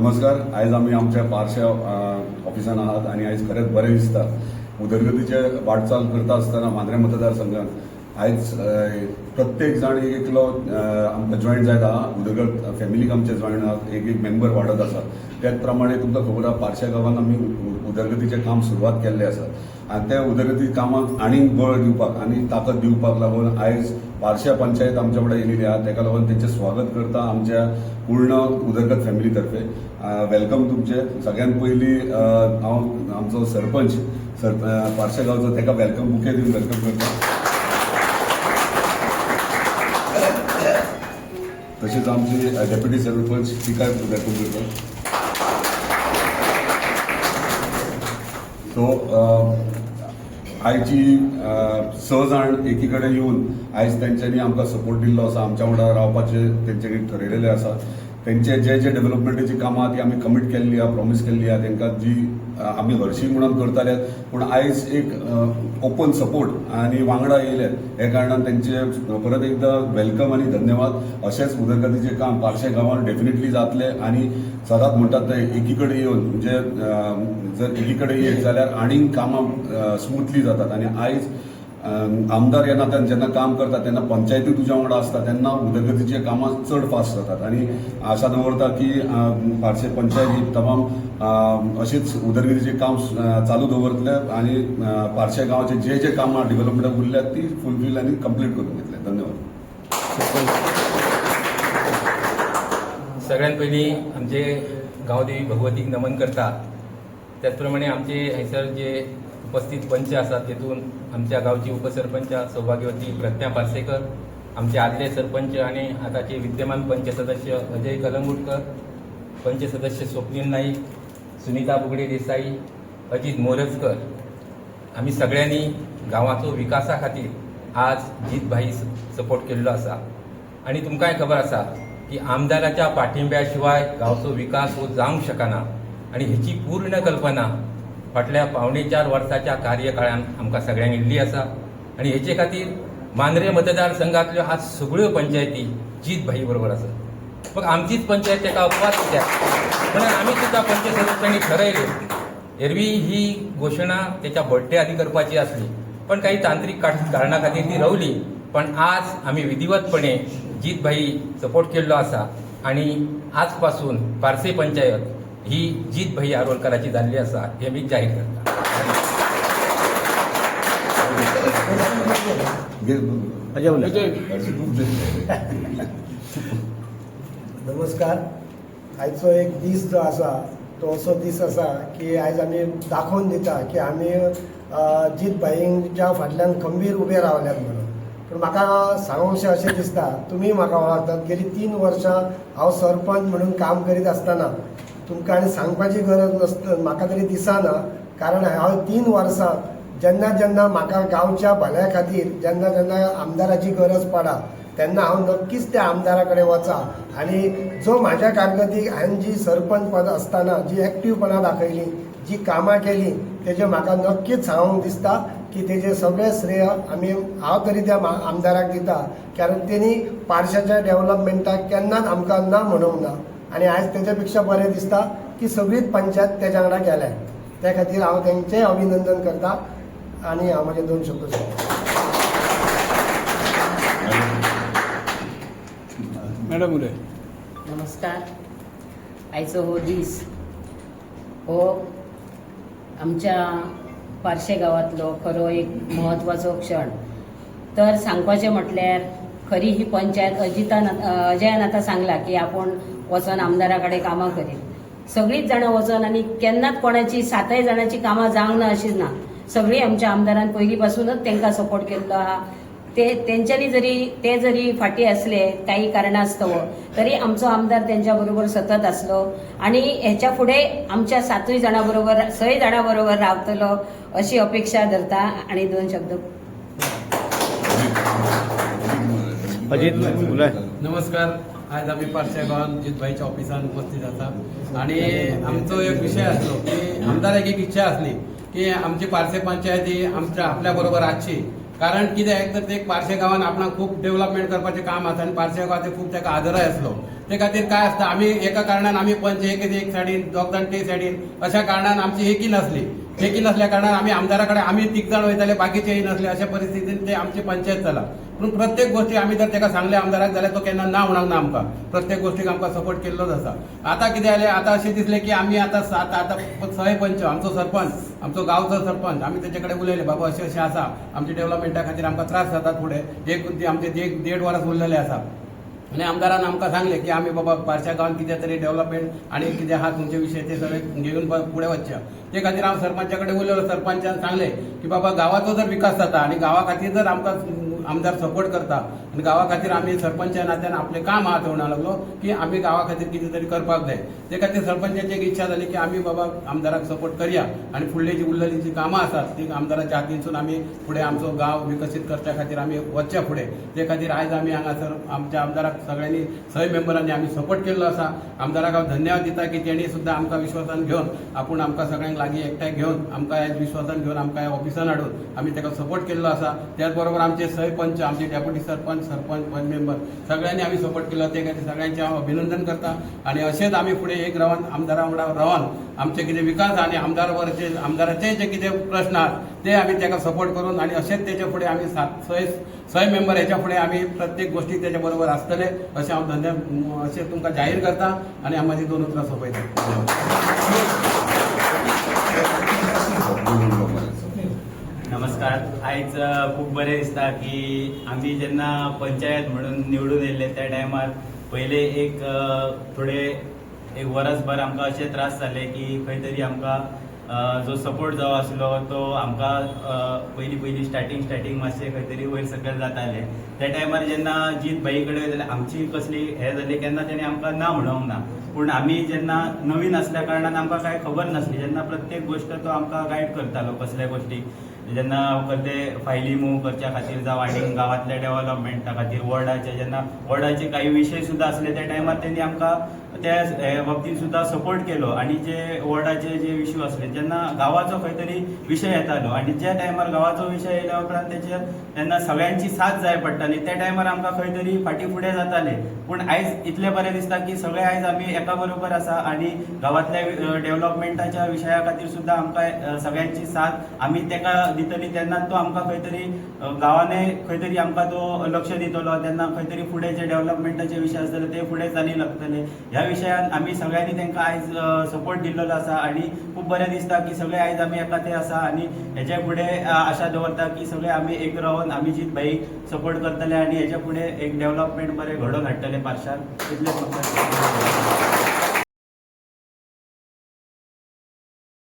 नमस्कार. आयज आमी आमच्या पारशा ऑफिसान आहात आणि आयज खरेंच बरें दिसता. उदरगतीचे वाटचाल करता आसतना मांद्रे मतदारसंघात आयज प्रत्येक जाण एक एकलो आमकां जॉयन जायत आहा. उदरगत फॅमिलीक आमचे जॉयन आहात, एक एक मेंबर वाडत आसा. त्याच प्रमाणे तुमकां खबर आहा पारशा गांवांत आमी उदरगतीचें काम सुरवात केल्लें आसा आनी त्या उदरगती कामाक आनीक बळ दिवपाक आनी ताकद दिवपाक लागून आयज पारशा पंचायत आमच्या वांगडा येयलेली आहा. ताका लागून तेंचें स्वागत करता आमच्या पूर्ण उदरगत फॅमिली तर्फे. वेलकम तुमचे. सगळ्यात पयलीं हांव आमचो सरपंच पारशा गांवचो ताका वेलकम बुके दिवन वेलकम करता. तशेंच आमची डेप्युटी सरपंच तिकाय वेलकम करता. सो आयची 6 जाण एकी कडेन येवन आयज तेंच्यांनी आमकां सपोर्ट दिल्लो आसा. आमच्या वांगडा रावपाचें तेंच्यांनी ठरयलेलें आसा. तेंचे जे डेव्हलपमेंटाची कामां ती आमी कमीट केल्ली आहा, प्रॉमीस केल्ली आहा तेंकां, जी आमी हरशीं म्हणून करताले. पूण आयज एक ओपन सपोर्ट आनी वांगडा येयले हे कारणान तेंचे परत एकदां वेलकम आनी धन्यवाद. अशेंच उदरगतीचें काम पारशा गांवांत डेफिनेटली जातलें आनी सदांच म्हणटात ते एकी कडेन येवन म्हणजे जर एकी कडेन येत जाल्यार आनीक कामां स्मुथली जातात. आनी आयज आमदार येता जेन्ना काम करता तेन्ना पंचायती तुज्या वांगडा आसता तेन्ना उदरगतीचे कामां चड फास्ट जातात. आनी आशा दवरता की पारशे पंचायत ही तमाम अशीच उदरगतीचे काम चालू दवरतले आनी पारशे गांवाचे जे कामां डेव्हलपमेंटाक उरल्यात ती फुलफील आनी कंप्लीट करून घेतले. धन्यवाद. सगळ्यात पयलीं आमचे गांवदेवी भगवतीक नमन करता. त्याच प्रमाणे आमचे हैसर जे उपस्थित पंच आसात तेतून आमच्या गावची उपसरपंच सौभाग्यवती प्रज्ञा पार्सेकर, आमचे आदले सरपंच आणि आताचे विद्यमान पंच सदस्य अजय कलंगुटकर, पंच सदस्य स्वप्नील नाईक, सुनीता बुगडे देसाई, अजित मोरजकर, आम्ही सगळ्यांनी गावाचो विकासा खातीर आज जीतभाई सपोर्ट केल्लो आसा. आणि तुमकांय खबर आसा की आमदाराच्या पाठिंब्या शिवाय गावचो विकास हो जावंक शकना आणि हेची पूर्ण कल्पना फाटल्या 4.5 वर्साच्या कार्यकाळान आमकां सगळ्यांक येल्ली आसा. आणि हेचे खातीर मांद्रे मतदारसंघातल्यो आज सगळ्यो पंचायती जीतभाई बरोबर आसात. मग आमचीच पंचायत ताका अपवाद कित्याक म्हणून आमी सुद्दां पंच सदस्यांनी ठरयलें. एरवी ही घोशणा त्याच्या बर्थडे आदी करपाची आसली पण काही तांत्रिक कारणां खातीर ती रावली. पण आज आमी विधिवतपणे जीतभाई सपोर्ट केल्लो आसा आणि आजपासून पारसे पंचायत ही जीतभाई आरोलकराची जाल्ली आसा हे मी जाहीर करता. नमस्कार. आयचो एक दीस जो आसा तो असो दीस आसा की आयज आमी दाखोवन दिता की आमी जीतभाईंच्या फाटल्यान खंबीर उबे रावल्यात म्हणून. पूण म्हाका सांगूंकशें अशें दिसता, तुमी म्हाका वळखतात, गेली 3 वर्सां हांव सरपंच म्हणून काम करीत आसतना तुमकां आनी सांगपाची गरज म्हाका तरी दिसना. कारण हांव 3 वर्सां जेन्ना म्हाका गांवच्या भल्या खातीर जेन्ना आमदाराची गरज पडा तेन्ना हांव नक्कीच त्या आमदारा कडेन वचा. आनी जो म्हाज्या कारकिर्दीक हांवें जी सरपंच पद आसतना जी एक्टिवपणां दाखयली, जी कामां केली, तेजें म्हाका नक्कीच सांगूंक दिसता की तेजें सगळें श्रेय हांव तरी त्या आमदाराक दिता. कारण तेणी पारशाच्या डेव्हलपमेंटाक केन्नाच आमकां ना म्हणूंक ना. आणि आज तेच्या पेक्षा बरें दिसता की सगळीच पंचायत तेच्या वांगडा गेल्या. त्या खातीर हांव तेंचेंय अभिनंदन करता आनी हांव म्हाजे 2 शब्द सांगता. मॅडम उलय. नमस्कार. आयचो हो दीस हो आमच्या पारशे गांवांतलो खरो एक म्हत्वाचो क्षण. तर सांगपाचें म्हटल्यार खरी ही पंचायत अजयान आतां सांगला की आपूण वचून आमदारा कडेन कामां करीत. सगळीच जाणां वचून आनी केन्नाच कोणाची 7 जाणांची कामां जावंक ना अशीच ना. सगळीं आमच्या आमदारान पयलीं पासूनच तांकां सपोर्ट केल्लो आहा. तेंच्यांनी जरी फाटी असले काही कारणास्तव तरी आमचो आमदार त्यांच्या बरोबर सतत असलो आणि ह्याच्या फुडें आमच्या 7 जाणां बरोबर 6 जाणां बरोबर रावतलो अशी अपेक्षा धरता. आणि 2 शब्द. नमस्कार. आज आम्ही पारशा गावात जीतभाईच्या ऑफिसान उपस्थित आसा आणि आमचो एक विषय आसलो की आमदाराक एक इच्छा असली की आमची पारसे पंचायत ही आपल्या बरोबर आसची कारण कितें एक तर ते पार्शे गांवांत आपणाक खूब डेव्हलपमेंट करपाचें काम आसा आनी पार्शे गांवांत खूब ताका आदरय आसलो ते खातीर काय आसता आमी एका कारणान आमी पंच एक सायडीन दोग जाण ते सायडीन अशा कारणान आमची एकी नसल्या कारणान आमी आमदारा कडेन आमी तीग जाण वयताले बाकीचेय नसले अशा परिस्थितीन ते आमची पंचायत चला पूण प्रत्येक गोष्टी आमी जर ताका सांगले आमदाराक जाल्यार तो केन्ना ना म्हणूंक ना आमकां प्रत्येक गोष्टीक आमकां सपोर्ट केल्लोच आसा आतां कितें जालें आतां अशें दिसलें की आमी आतां सय पंच आमचो सरपंच आमचो गांवचो सरपंच आमी तेचे कडेन उलयले बाबा अशें अशें आसा आमच्या डेव्हलपमेंटा खातीर आमकां त्रास जातात फुडें आमचे 1.5 वरास उरलेले आसा आनी आमदारान आमकां सांगलें की आमी बाबा पार्शा गांवांत कितें तरी डेव्हलपमेंट आनी कितें आहा तुमचे विशय ते सगळे घेवन फुडें वचचे ते खातीर हांव सरपंचा कडेन उलयलो सरपंचान सांगलें की बाबा गांवाचो जर विकास जाता आनी गांवा खातीर जर आमकां आमदार सपोर्ट करता आनी गांवा खातीर आमी सरपंचा नात्यान आपलें काम आहा थंय म्हणूंक लागलो की आमी गांवा खातीर कितें तरी करपाक जाय ते खातीर सरपंचाची एक इच्छा जाली की आमी बाबा आमदाराक सपोर्ट करया आनी फुडली जी उरलेली जी कामां आसात ती आमदाराच्या हातीनसून आमी फुडें आमचो गांव विकसीत करच्या खातीर आमी वचच्या फुडें ते खातीर आयज आमी हांगासर आमच्या आमदाराक सगळ्यांनी सय मेंबरांनी आमी सपोर्ट केल्लो आसा आमदाराक हांव धन्यवाद दिता की तेणी सुद्दां आमकां विश्वासान घेवन आपूण आमकां सगळ्यांक लागीं एकठांय घेवन आमकां आयज विश्वासान घेवन आमकां ह्या ऑफिसान हाडून आमी ताका सपोर्ट केल्लो आसा त्याच बरोबर आमचे सय पंच आमचे डेप्युटी सरपंच पंच मेंबर सगळ्यांनी आमी सपोर्ट केलो ते खातीर सगळ्यांचे हांव अभिनंदन करता आनी अशेंच आमी फुडें एक रावन आमदारा वांगडा रावन आमचे कितें विकास आनी आमदाराचे जे कितें प्रश्न आहात ते आमी ताका सपोर्ट करून आनी अशेंच तेचे फुडें आमी सय मेंबर हेच्या फुडें आमी प्रत्येक गोष्टी तेच्या बरोबर आसतले अशें हांव अशें तुमकां जाहीर करता आनी हांव म्हाजी 2 उतरां सोंपयता नमस्कार आयज खूब बरें दिसता की आमी जेन्ना पंचायत म्हणून निवडून येयल्ले त्या टायमार पयले एक थोडे एक वरसभर आमकां अशे त्रास जाले की खंय तरी आमकां जो सपोर्ट जावो आसलो तो आमकां पयलीं स्टार्टींग मातशें खंय तरी वयर सकयल जातालें त्या टायमार जेन्ना जीत भाई कडेन जाल्यार आमची कसली हें जाली केन्ना तेणें आमकां ना म्हणूंक ना पूण आमी जेन्ना नवीन आसल्या कारणान आमकां कांय खबर नासली जेन्ना प्रत्येक गोश्ट तो आमकां गायड करतालो कसल्या गोश्टीक जेन्ना कसले फायली मूव करच्या खातीर जावं आनी गांवांतल्या डेव्हलपमेंटा खातीर वॉर्डाचे काही विशय सुद्दां आसले त्या टायमार तेणी आमकां त्या बाबतींत सुद्दां सपोर्ट केलो आनी जे वॉर्डाचे जे इश्यू आसले जेन्ना गांवाचो खंय तरी विशय येतालो आनी ज्या टायमार गांवाचो विशय येयल्या उपरांत तेचेर तेन्ना सगळ्यांची साथ जाय पडटाली त्या टायमार आमकां खंय तरी फाटीं फुडें जाताले पूण आयज इतलें बरें दिसता की सगळे आयज आमी एका बरोबर आसा आनी गांवांतल्या डेव्हलपमेंटाच्या विशया खातीर सुद्दां आमकां सगळ्यांची साथ आमी ताका दितली तेन्ना तो आमकां खंय तरी गांवांनी खंय तरी आमकां तो लक्ष दितलो तेन्ना खंय तरी फुडें जे डेव्हलपमेंटाचे विशय आसतले ते फुडें चाली लागतले ह्या विशयान आमी सगळ्यांनी तांकां आयज सपोर्ट दिल्लो आसा आनी खूब बरें दिसता की सगळे आयज आमी एका ते आसा आनी हेचे फुडें आशा दवरता की सगळे आमी एक रावन आमी जीत भाई सपोर्ट करतले आनी हेचे फुडें एक डेव्हलपमेंट बरें घडोवन हाडटले पार्शार इतलेंच म्हाका